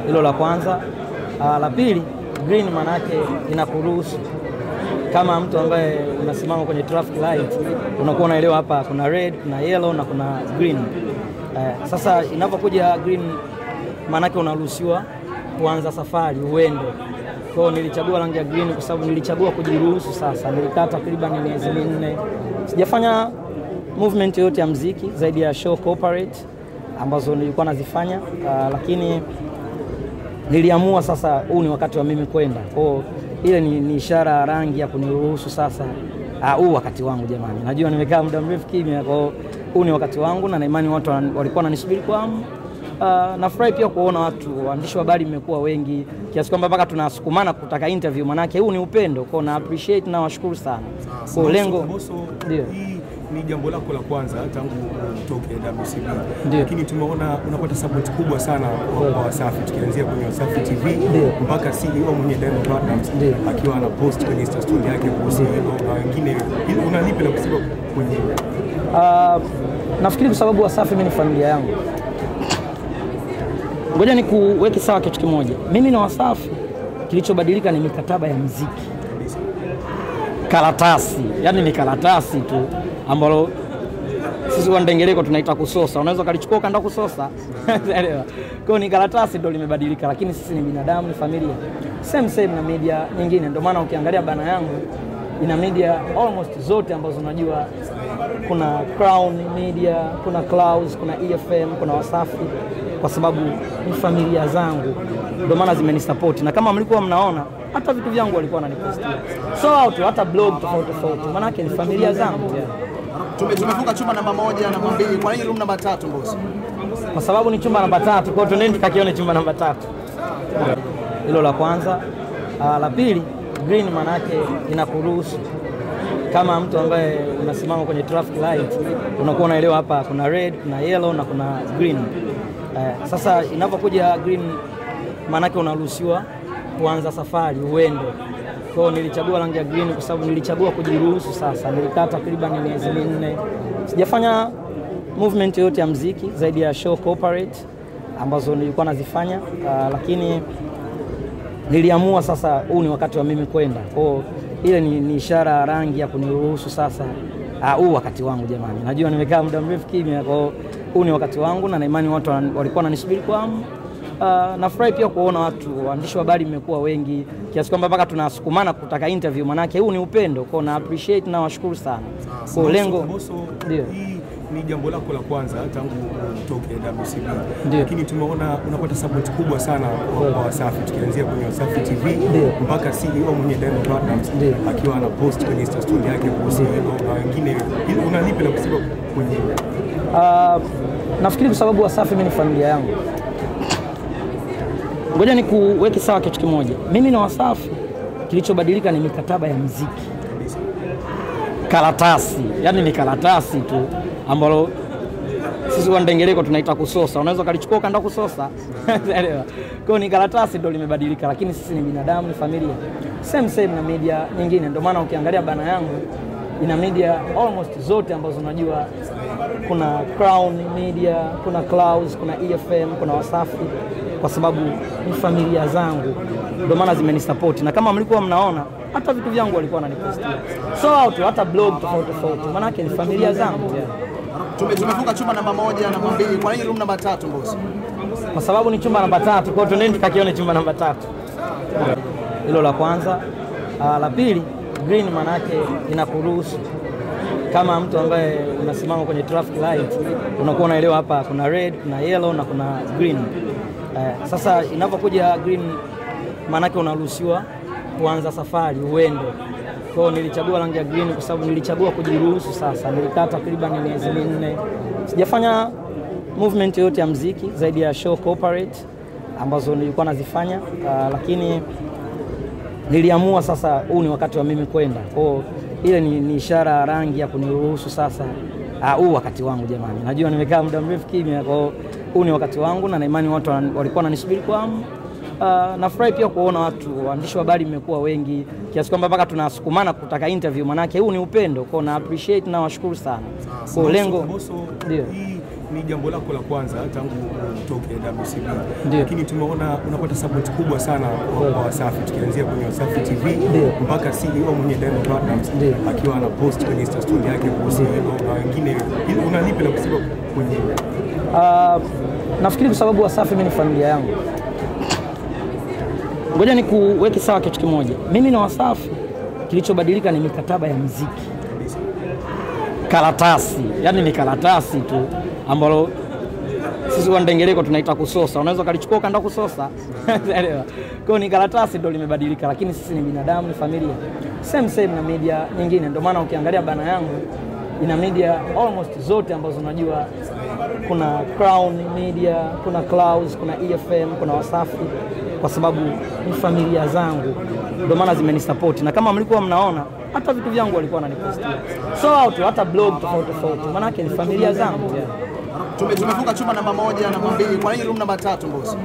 Hilo la kwanza. La pili, green manake inakuruhusu kama mtu ambaye unasimama kwenye traffic light, unakuwa unaelewa hapa kuna red, kuna yellow na kuna green. Sasa inapokuja green manake unaruhusiwa kuanza safari uende. Kwa hiyo nilichagua rangi ya green kwa sababu nilichagua kujiruhusu sasa. Nilikaa takriban miezi 4. Sijafanya movement yote ya muziki zaidi ya show corporate ambazo nilikuwa nazifanya, lakini niliamua sasa huu ni wakati wa mimi kwenda. Kwa hiyo ile ni ishara ya rangi ya kuniruhusu sasa huu wakati wangu jamani. Najua nimekaa muda mrefu kimya, kwa hiyo huu ni wakati wangu na imani watu walikuwa wananisubiri kwa hamu. Nafurahi pia kuona watu waandishi wa habari mmekuwa wengi kiasi kwamba mpaka tunasukumana kutaka interview, manake huu ni upendo. Kwa na appreciate na washukuru sana. Kwa lengo ndio ni jambo lako la kwanza tangu utoke WCB, lakini tumeona unapata support kubwa sana kwa Wasafi, tukianzia kwenye Wasafi TV mpaka CEO mwenye Diamond Platnumz akiwa ana post kwenye Insta story yake kuhusu hilo na wengine. Unalipi la kusema kwenye nafikiri kwa sababu Wasafi mimi ni familia yangu. Ngoja nikuweke sawa kitu kimoja. Mimi na Wasafi kilichobadilika ni mikataba ya muziki. Karatasi, yani ni karatasi tu ambalo sisi wandengereko tunaita kusosa. Unaweza kalichukua kaenda kusosa. Elewa. Kwa ni karatasi ndio limebadilika, lakini sisi ni binadamu, ni familia. Same na media nyingine. Ndio maana ukiangalia bana yangu ina media almost zote ambazo unajua, kuna Crown Media, kuna Clouds, kuna EFM, kuna Wasafi, kwa sababu ni familia zangu. Ndio maana zimenisupport, na kama mlikuwa mnaona hata vitu vyangu walikuwa wananipostia. So hata blog tofauti. Maana yake ni familia zangu. Tumefunga chumba namba 1 na namba 2. Kwa nini room namba 3 boss? Kwa sababu ni chumba namba 3. Kwa hiyo tunaenda tukakione chumba namba 3. Hilo la kwanza. La pili, green manake inakuruhusu kama mtu ambaye unasimama kwenye traffic light, unakuwa unaelewa hapa kuna red, kuna yellow na kuna green. Sasa inapokuja green manake unaruhusiwa kuanza safari uende. Kwa hiyo nilichagua rangi ya green kwa sababu nilichagua kujiruhusu sasa. Nilikaa takriban miezi 4. Sijafanya movement yote ya muziki zaidi ya show corporate ambazo nilikuwa nazifanya, lakini niliamua sasa huu ni wakati wa mimi kwenda. Kwa hiyo ile ni ishara ya rangi ya kuniruhusu sasa huu wakati wangu jamani. Najua nimekaa muda mrefu kimya, kwa hiyo huu ni wakati wangu na imani watu walikuwa wananisubiri kwa hamu. Nafurahi pia kuona watu waandishi wa habari mmekuwa wengi kiasi kwamba mpaka tunasukumana kutaka interview, manake huu ni upendo. Kwa na appreciate na washukuru sana. Kwa lengo ndio ni jambo lako la kwanza tangu utoke WCB, lakini tumeona unapata support kubwa sana kwa Wasafi, tukianzia kwenye Wasafi TV mpaka CEO mwenye Diamond Platnumz akiwa ana post kwenye Insta story yake kuhusu hilo na wengine. Unalipi la kusema kwenye nafikiri kwa sababu Wasafi mimi ni familia yangu. Ngoja nikuweke sawa kitu kimoja. Mimi na Wasafi kilichobadilika ni mikataba ya muziki. Karatasi, yani ni karatasi tu ambalo sisi wandengereko tunaita kusosa. Unaweza kalichukua kaenda kusosa. Elewa. Kwa hiyo ni karatasi ndio limebadilika, lakini sisi ni binadamu, ni familia. Same na media nyingine. Ndio maana ukiangalia bana yangu ina media almost zote ambazo unajua, kuna Crown Media, kuna Clouds, kuna EFM, kuna Wasafi, kwa sababu ni familia zangu. Ndio maana zimenisupport, na kama mlikuwa mnaona hata vitu vyangu walikuwa wananipostia. So hata blog tofauti. Maana yake ni familia zangu. Tumefunga chumba namba 1 na namba 2. Kwa nini room namba 3 boss? Kwa sababu ni chumba namba 3. Kwa hiyo tunaenda tukakione chumba namba 3. Hilo la kwanza. La pili, green manake inakuruhusu kama mtu ambaye unasimama kwenye traffic light, unakuwa unaelewa hapa kuna red, kuna yellow na kuna green. Sasa inapokuja green manake unaruhusiwa kuanza safari uende. Kwa hiyo nilichagua rangi ya green kwa sababu nilichagua kujiruhusu sasa. Nilikaa takriban miezi 4. Sijafanya movement yote ya muziki zaidi ya show corporate ambazo nilikuwa nazifanya, lakini niliamua sasa huu ni wakati wa mimi kwenda. Kwa hiyo ile ni ishara ya rangi ya kuniruhusu sasa huu wakati wangu jamani. Najua nimekaa muda mrefu kimya, kwa hiyo huu ni wakati wangu na imani watu walikuwa wananisubiri kwa hamu. Nafurahi pia kuona watu waandishi wa habari mmekuwa wengi kiasi kwamba mpaka tunasukumana kutaka interview, manake huu ni upendo. Kwa na appreciate na washukuru sana. Kwa lengo ndio ni jambo lako la kwanza tangu utoke WCB, lakini tumeona unapata support kubwa sana kwa Wasafi, tukianzia kwenye Wasafi TV mpaka CEO mwenye Diamond Platnumz akiwa ana post kwenye Insta story yake kuhusu hilo, na wengine unalipi la kusema kwenye nafikiri kwa sababu Wasafi mimi ni familia yangu. Ngoja nikuweke sawa kitu kimoja. Mimi na Wasafi kilichobadilika ni mikataba ya muziki. Karatasi, yani ni karatasi tu ambalo sisi wandengereko tunaita kusosa. Unaweza kalichukua kaenda kusosa. Kwa ni karatasi ndio limebadilika, lakini sisi ni binadamu, ni familia. Same na media nyingine. Ndio maana ukiangalia bana yangu ina media almost zote ambazo unajua, kuna Crown Media, kuna Clouds, kuna EFM, kuna Wasafi, kwa sababu ni familia zangu. Ndio maana zimenisupport, na kama mlikuwa mnaona hata vitu vyangu walikuwa wananipostia. So hata blog tofauti. Maana yake ni familia zangu. Tumefunga chumba namba 1 na namba 2. Kwa nini room namba 3 boss?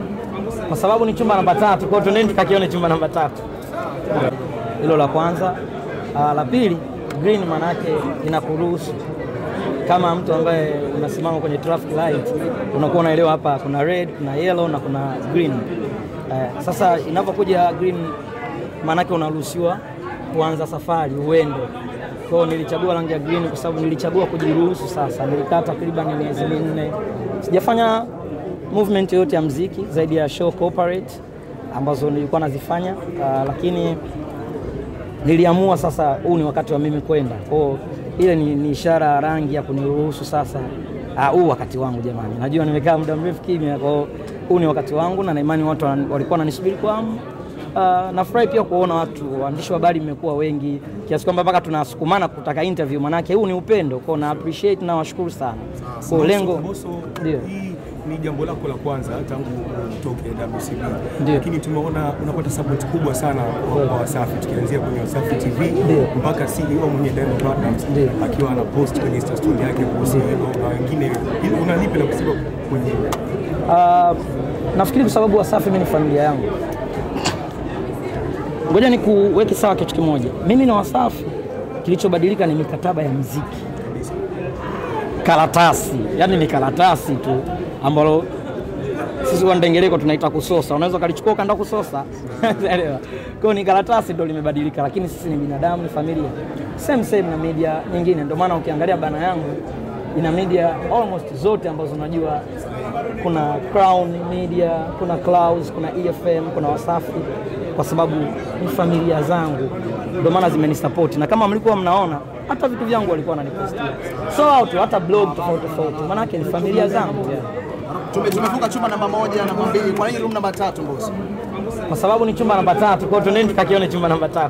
Kwa sababu ni chumba namba 3. Kwa hiyo nenda kakione chumba namba 3. Hilo la kwanza. La pili, green maana yake inakuruhusu kama mtu ambaye unasimama kwenye traffic light, unakuwa unaelewa hapa kuna red, kuna yellow na kuna green. Sasa inapokuja green maana yake unaruhusiwa kuanza safari uende. Kwa hiyo nilichagua rangi ya green kwa sababu nilichagua kujiruhusu sasa. Nilikaa takriban miezi 4. Sijafanya movement yote ya muziki zaidi ya show corporate ambazo nilikuwa nazifanya, lakini niliamua sasa huu ni wakati wa mimi kwenda. Kwa hiyo ile ni ishara ya rangi ya kuniruhusu sasa huu wakati wangu jamani. Najua nimekaa muda mrefu kimya, kwa hiyo huu ni wakati wangu na imani watu walikuwa wananisubiri kwa hamu. Nafurahi pia kuona watu waandishi wa habari mmekuwa wengi kiasi kwamba mpaka tunasukumana kutaka interview, manake huu ni upendo. Kwa na appreciate na washukuru sana. Kwa lengo ndio ni jambo lako la kwanza tangu utoke WCB, lakini tumeona unapata support kubwa sana kwa Wasafi, tukianzia kwenye Wasafi TV mpaka CEO mwenye Diamond Platnumz akiwa ana post kwenye Insta story yake kuhusu hilo, na wengine unalipi la kusema kwenye nafikiri kwa sababu Wasafi mimi ni familia yangu. Ngoja nikuweke sawa kitu kimoja. Mimi na Wasafi kilichobadilika ni mikataba ya muziki. Karatasi, yani ni karatasi tu ambalo sisi wandengereko tunaita kusosa. Unaweza kalichukua kaenda kusosa. Kwa ni karatasi ndio limebadilika, lakini sisi ni binadamu, ni familia. Same na media nyingine. Ndio maana ukiangalia bana yangu ina media almost zote ambazo unajua, kuna Crown Media, kuna Clouds, kuna EFM, kuna Wasafi, kwa sababu ni familia zangu. Ndio maana zimenisupport, na kama mlikuwa mnaona hata vitu vyangu walikuwa wananipostia. So hata blog tofauti. Maana yake ni familia zangu. Tumefunga chumba namba 1 na namba 2. Kwa nini room namba 3 boss? Kwa sababu ni chumba namba 3. Kwa hiyo nenda kakione chumba namba 3.